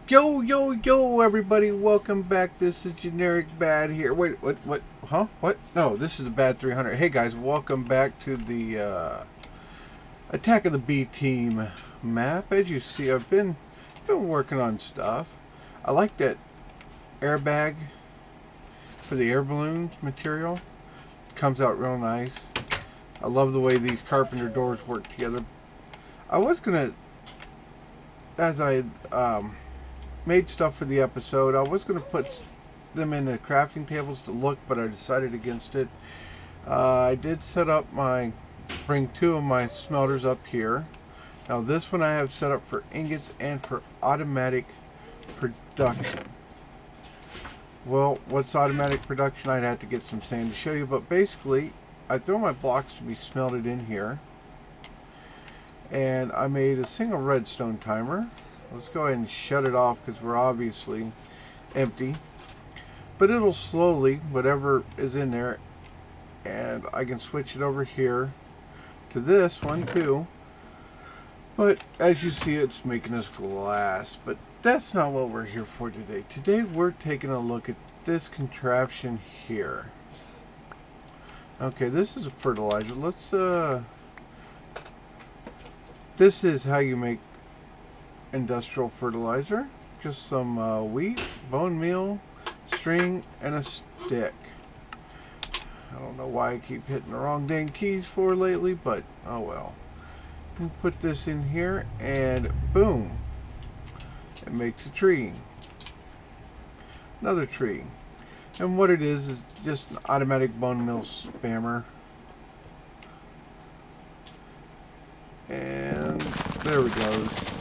Yo, yo, yo, everybody, welcome back. This is Generic Bad here. Wait, what? Huh? What? No, this is the Bad 300. Hey, guys, welcome back to the Attack of the B Team map. As you see, I've been working on stuff. I like that airbag for the air balloons material. It comes out real nice. I love the way these carpenter doors work together. I was gonna, as I made stuff for the episode, I was going to put them in the crafting tables to look, but I decided against it. I did set up bring two of my smelters up here. Now this one I have set up for ingots and for automatic production. Well, what's automatic production? I'd have to get some sand to show you, but basically I throw my blocks to be smelted in here. And I made a single redstone timer. Let's go ahead and shut it off because we're obviously empty. But it'll slowly, whatever is in there, and I can switch it over here to this one too. But as you see, it's making us glass. But that's not what we're here for today. Today we're taking a look at this contraption here. Okay, this is a fertilizer. This is how you make industrial fertilizer. Just some wheat, bone meal, string, and a stick. I don't know why I keep hitting the wrong dang keys for lately, but oh well. You put this in here and boom, it makes a tree. Another tree. And what it is just an automatic bone meal spammer. And there it goes.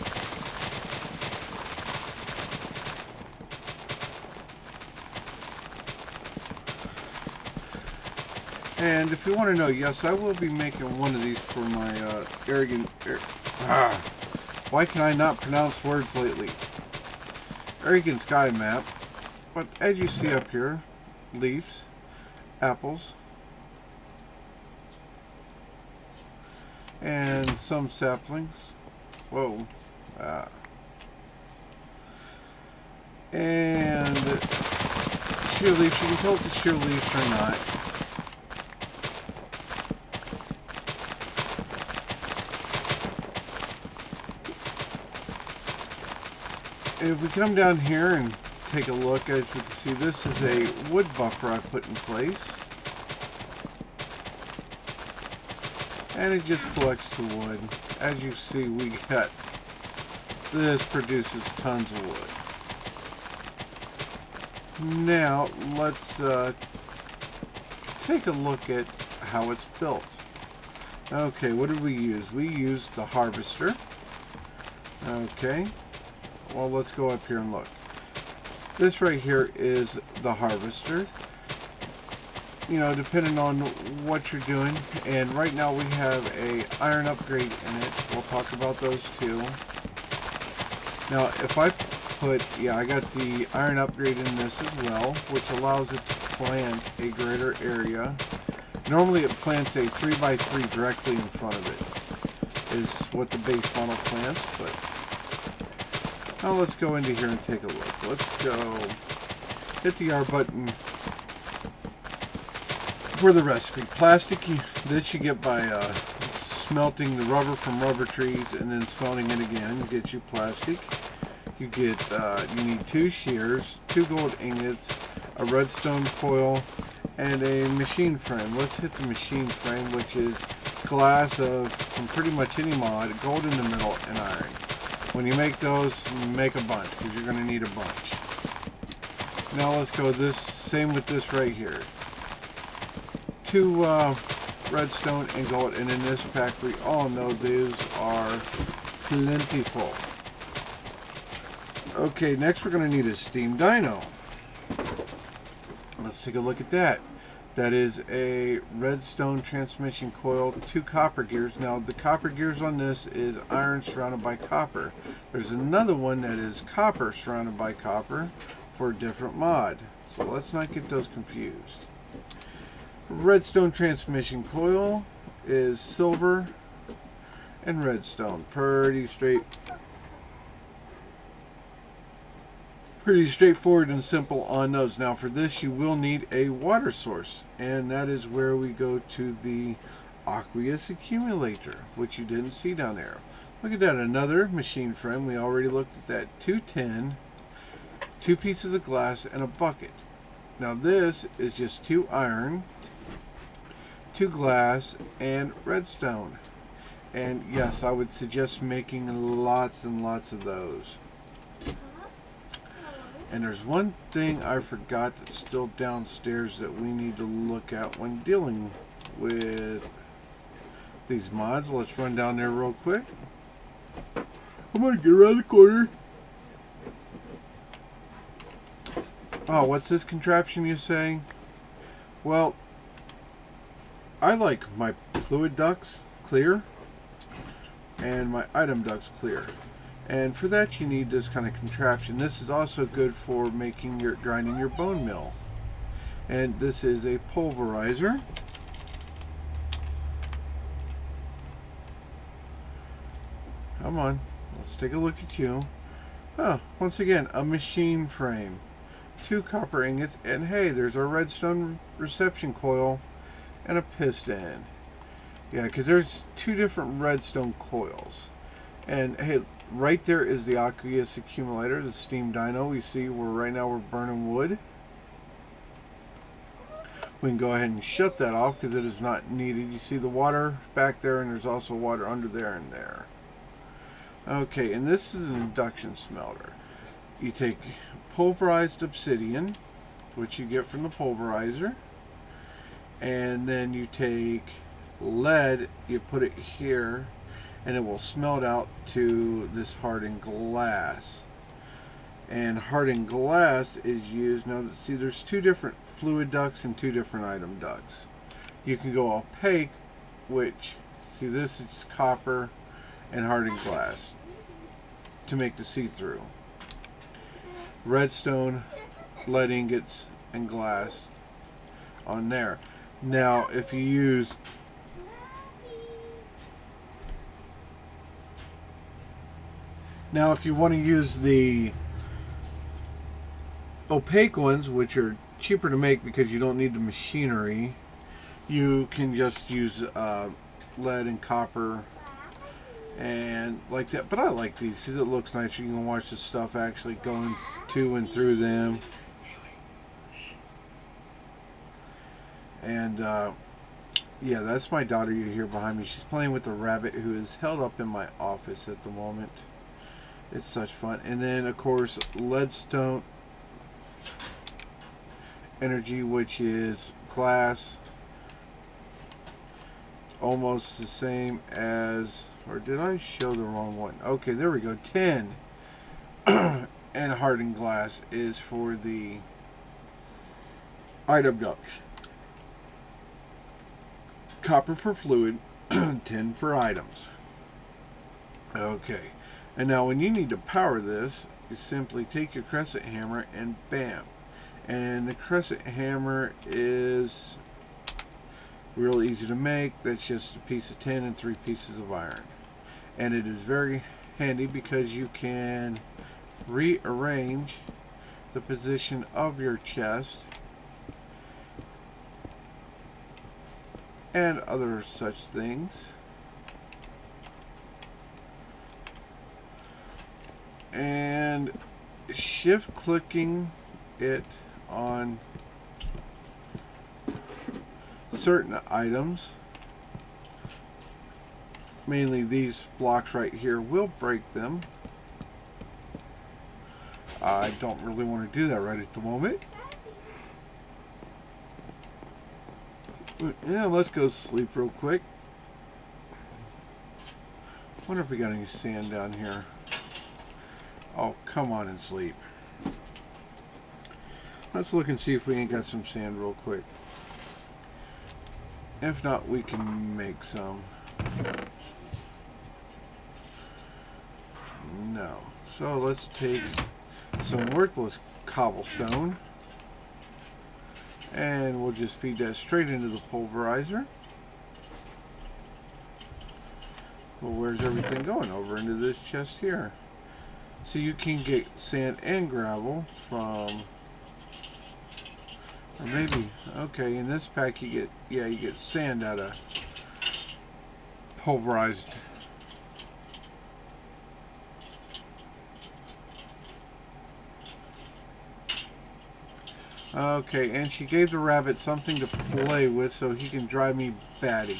And if you want to know, yes, I will be making one of these for my why can I not pronounce words lately? Arrogant Sky map. But as you see up here, leaves, apples, and some saplings. Whoa. And sheer leaves. You can tell if the sheer leaves or not. If we come down here and take a look, as you can see, this is a wood buffer I put in place. And it just collects the wood. As you see, this produces tons of wood. Now, let's take a look at how it's built. Okay, what did we use? We used the harvester. Okay. Well, let's go up here and look. This right here is the harvester. You know, depending on what you're doing. And right now we have a iron upgrade in it. We'll talk about those too. Now, if I I got the iron upgrade in this as well, which allows it to plant a greater area. Normally it plants a 3x3 directly in front of it, is what the base model plants, but now let's go into here and take a look. Let's go hit the R button for the recipe. Plastic, this you get by smelting the rubber from rubber trees and then smelting it again. You get you plastic. You get, you need 2 shears, 2 gold ingots, a redstone coil, and a machine frame. Let's hit the machine frame, which is glass from pretty much any mod, gold in the middle, and iron. When you make those, make a bunch, because you're going to need a bunch. Now let's go same with this right here. 2 redstone and gold, and in this pack we all know these are plentiful. Okay, next we're going to need a steam dyno. Let's take a look at that. That is a redstone transmission coil, 2 copper gears. Now the copper gears on this is iron surrounded by copper. There's another one that is copper surrounded by copper for a different mod. So let's not get those confused. Redstone transmission coil is silver and redstone. Pretty straight Pretty straightforward and simple on those. Now for this you will need a water source, and that is where we go to the aqueous accumulator, which you didn't see down there. Look at that, another machine frame. We already looked at that. 2 tin, 2 pieces of glass, and a bucket. Now this is just 2 iron, 2 glass, and redstone. And yes, I would suggest making lots and lots of those. And there's one thing I forgot that's still downstairs that we need to look at when dealing with these mods. Let's run down there real quick. I'm gonna get around the corner. Oh, what's this contraption you say? Well, I like my fluid ducts clear and my item ducts clear. And for that you need this kind of contraption. This is also good for grinding your bone meal. And this is a pulverizer. Come on, let's take a look at you. Oh, once again, a machine frame. 2 copper ingots, and hey, there's our redstone reception coil and a piston. Yeah, because there's 2 different redstone coils. And hey, right there is the aqueous accumulator, the steam dyno. We see right now we're burning wood. We can go ahead and shut that off because it is not needed. You see the water back there, and there's also water under there and there. Okay, and this is an induction smelter. You take pulverized obsidian, which you get from the pulverizer, and then you take lead, you put it here, and it will smelt out to this hardened glass. And hardened glass is used, now see there's 2 different fluid ducts and 2 different item ducts. You can go opaque, which, see this is copper and hardened glass to make the see-through. Redstone, lead ingots, and glass on there. Now if you use if you want to use the opaque ones, which are cheaper to make because you don't need the machinery, you can just use lead and copper and like that. But I like these because it looks nice. You can watch the stuff actually going to and through them. And yeah, that's my daughter you hear behind me. She's playing with the rabbit who is held up in my office at the moment. It's such fun. And then of course leadstone energy, which is glass, almost the same as, or did I show the wrong one? Okay, there we go. 10 and hardened glass is for the item ducts. Copper for fluid, tin for items. Okay, and now when you need to power this, you simply take your crescent hammer and bam. And the crescent hammer is real easy to make. That's just a piece of tin and 3 pieces of iron. And it is very handy because you can rearrange the position of your chest and other such things. And shift clicking it on certain items, mainly these blocks right here, will break them. I don't really want to do that right at the moment. Yeah, let's go sleep real quick. Wonder if we got any sand down here. Oh, come on and sleep. Let's look and see if we ain't got some sand real quick. If not, we can make some. No. So let's take some worthless cobblestone and we'll just feed that straight into the pulverizer. Well, where's everything going? Over into this chest here. So you can get sand and gravel from, or maybe, okay, in this pack you get, yeah, you get sand out of pulverized. Okay, and she gave the rabbit something to play with so he can drive me batty.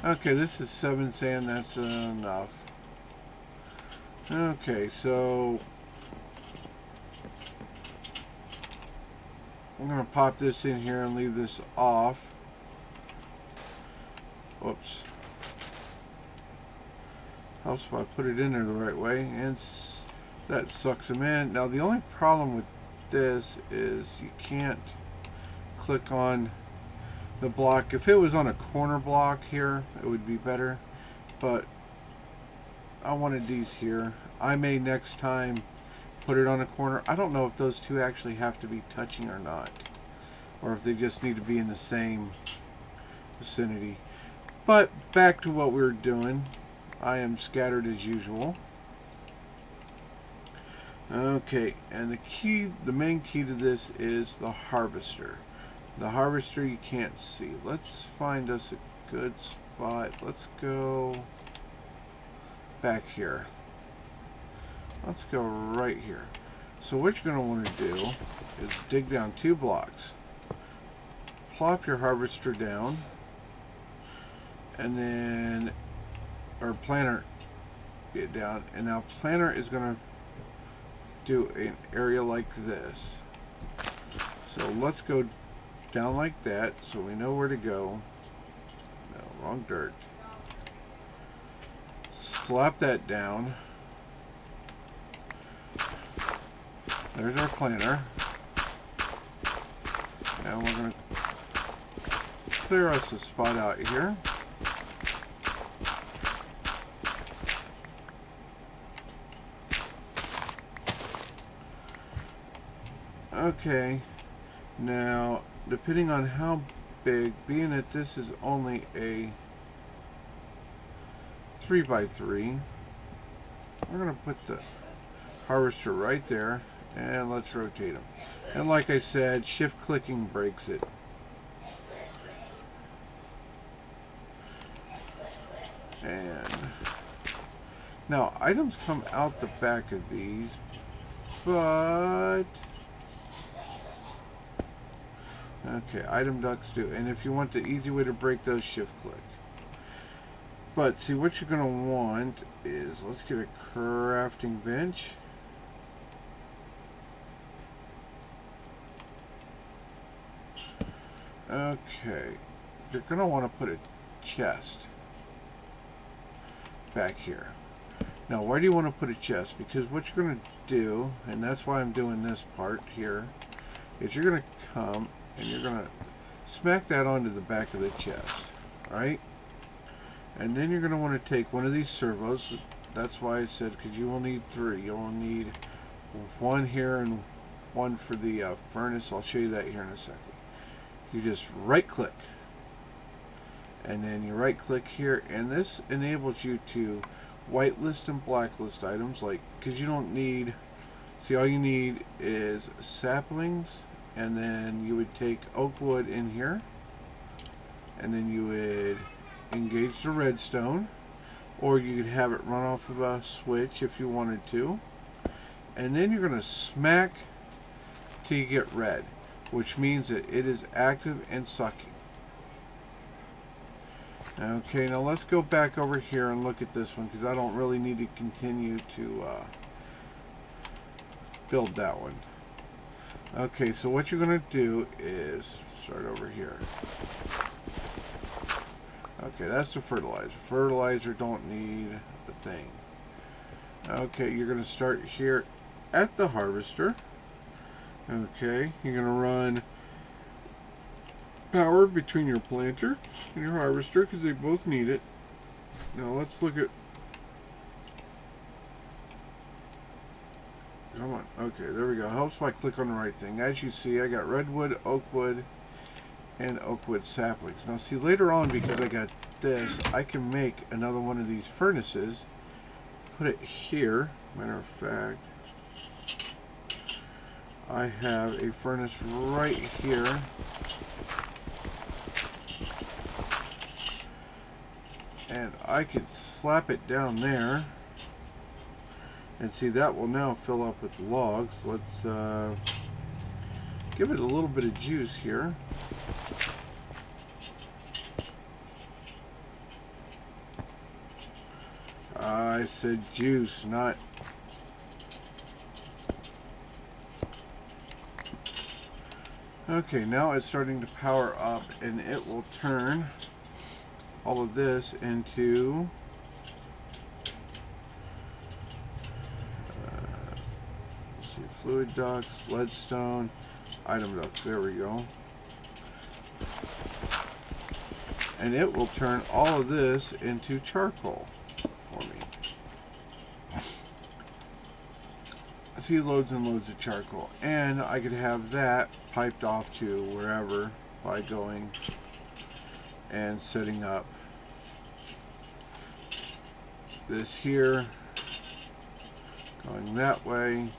Okay, this is 7 sand, that's enough. Okay, so I'm going to pop this in here and leave this off. Whoops. Helps if I put it in there the right way, and that sucks them in. Now the only problem with this is you can't click on the block. If it was on a corner block here, it would be better, but I wanted these here. I may next time put it on a corner. I don't know if those two actually have to be touching or not, or if they just need to be in the same vicinity. But back to what we were doing. I am scattered as usual. Okay, and the main key to this is the harvester. The harvester you can't see. Let's find us a good spot. Let's go back here. Let's go right here. So what you're going to want to do is dig down 2 blocks. Plop your harvester down. And then, or planter it down. And now planter is going to do an area like this. So let's go down like that so we know where to go. No, wrong dirt. Slap that down. There's our planter. And we're going to clear us a spot out here. Okay, now depending on how big, being that this is only a 3x3, we're going to put the harvester right there and let's rotate them. And like I said, shift clicking breaks it. And now items come out the back of these, but okay, item ducts do. And if you want the easy way to break those, shift click. But see, what you're going to want is, let's get a crafting bench. Okay, you're going to want to put a chest back here. Now, why do you want to put a chest? Because what you're going to do, and that's why I'm doing this part here, is you're going to come and you're going to smack that onto the back of the chest, right? And then you're going to want to take one of these servos. That's why I said, because you will need 3. You'll need 1 here and 1 for the furnace. I'll show you that here in a second. You just right click. And then you right click here. And this enables you to whitelist and blacklist items. Like, because you don't need, see, all you need is saplings. And then you would take oak wood in here. And then you would engage the redstone, or you could have it run off of a switch if you wanted to, and then you're going to smack till you get red, which means that it is active and sucking. Okay, now let's go back over here and look at this one, because I don't really need to continue to build that one. Okay, so what you're going to do is start over here. Okay, that's the fertilizer. Fertilizer don't need a thing. Okay, you're going to start here at the harvester. Okay, you're going to run power between your planter and your harvester because they both need it. Now let's look at... Come on. Okay, there we go. Helps if I click on the right thing. As you see, I got redwood, oak wood, and oak wood saplings. Now see, later on, because I got this, I can make another one of these furnaces, put it here, Matter of fact, I have a furnace right here. And I could slap it down there. And see, that will now fill up with logs. Let's give it a little bit of juice here. I said juice, not... Okay, now it's starting to power up, and it will turn all of this into let's see, fluid ducts, leadstone, item ducts. There we go. And it will turn all of this into charcoal for me. See, loads and loads of charcoal, and I could have that piped off to wherever by going and setting up this here, going that way.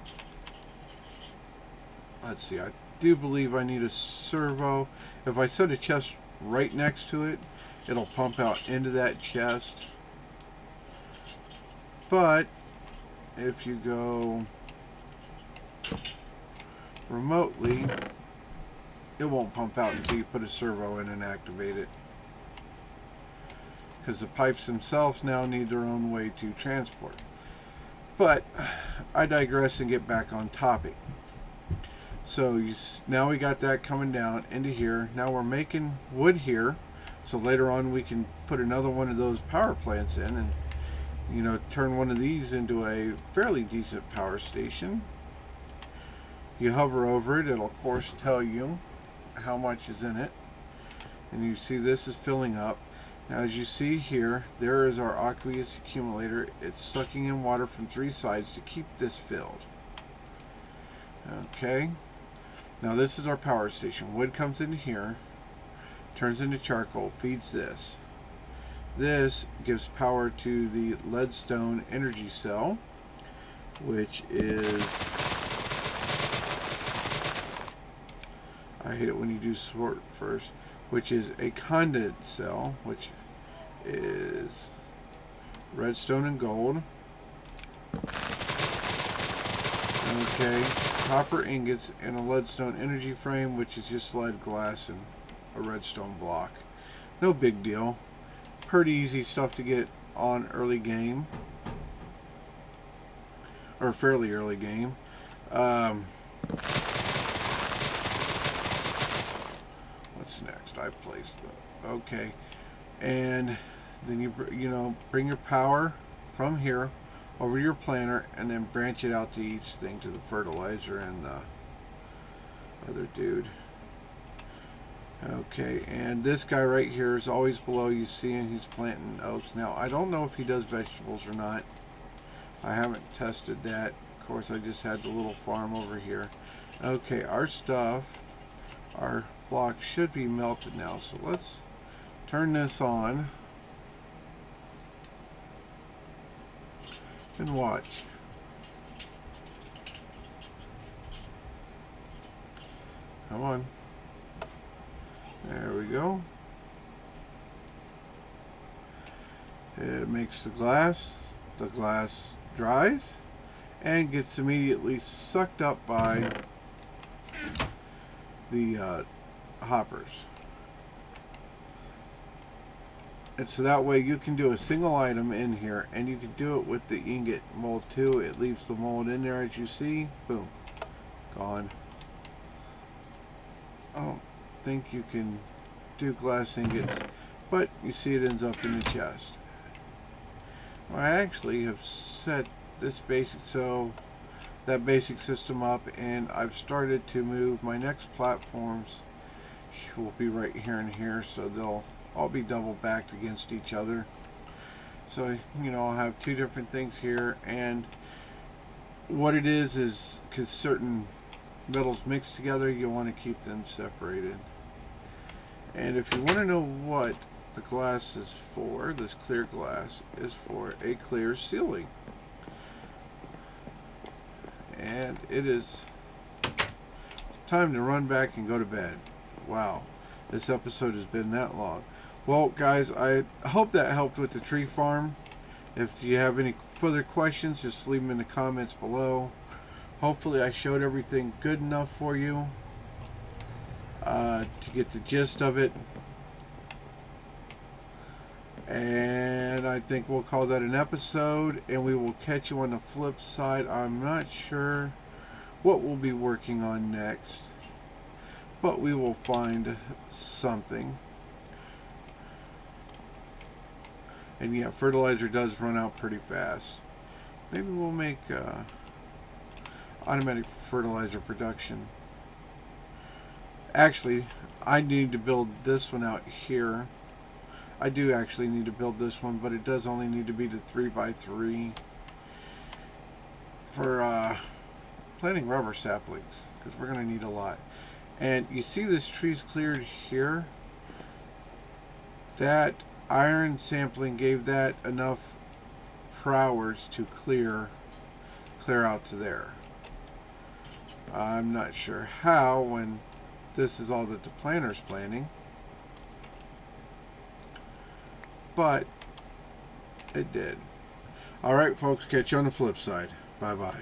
Let's see, I do believe I need a servo. If I set a chest right next to it, it'll pump out into that chest. But if you go remotely, it won't pump out until you put a servo in and activate it, because the pipes themselves now need their own way to transport. But I digress and get back on topic. So now we got that coming down into here. Now we're making wood here, so later on we can put another one of those power plants in and, you know, turn one of these into a fairly decent power station. You hover over it, it'll of course tell you how much is in it, and you see this is filling up. Now, as you see here, there is our aqueous accumulator. It's sucking in water from 3 sides to keep this filled. Okay, now this is our power station. Wood comes into here, turns into charcoal, feeds this. This gives power to the leadstone energy cell, which is... I hate it when you do sort first, which is a conduit cell, which is redstone and gold. Okay, copper ingots and a leadstone energy frame, which is just lead glass and a redstone block. No big deal. Pretty easy stuff to get on early game, or fairly early game. What's next? I placed the... Okay. And then you know, bring your power from here over your planter and then branch it out to each thing, to the fertilizer and the other dude. Okay, and this guy right here is always below. You see him, he's planting oaks. Now, I don't know if he does vegetables or not. I haven't tested that. Of course, I just had the little farm over here. Okay, our stuff, our block should be melted now, so let's turn this on and watch. Come on. There we go. It makes the glass dries and gets immediately sucked up by the hoppers. And so that way you can do a single item in here, and you can do it with the ingot mold too. It leaves the mold in there, as you see. Boom. Gone. I don't think you can do glass ingots, but you see it ends up in the chest. Well, I actually have set this basic system up, and I've started to move my next platforms. Will be right here and here, so they'll all be double backed against each other. So, you know, I'll have 2 different things here, and what it is because certain metals mix together, you want to keep them separated. And if you want to know what the glass is for, this clear glass is for a clear ceiling. And it is time to run back and go to bed. Wow, this episode has been that long. Well, guys, I hope that helped with the tree farm. If you have any further questions, just leave them in the comments below. Hopefully I showed everything good enough for you to get the gist of it. And I think we'll call that an episode, and we will catch you on the flip side. I'm not sure what we'll be working on next, but we will find something. And yeah, fertilizer does run out pretty fast. Maybe we'll make automatic fertilizer production. Actually, I need to build this one out here. I do actually need to build this one, but it does only need to be the 3x3 for planting rubber saplings, because we're going to need a lot. And you see this tree's cleared here. That iron sampling gave that enough per hours to clear out to there. I'm not sure how, when this is all that the planter's planting, but it did. Alright folks, catch you on the flip side. Bye bye.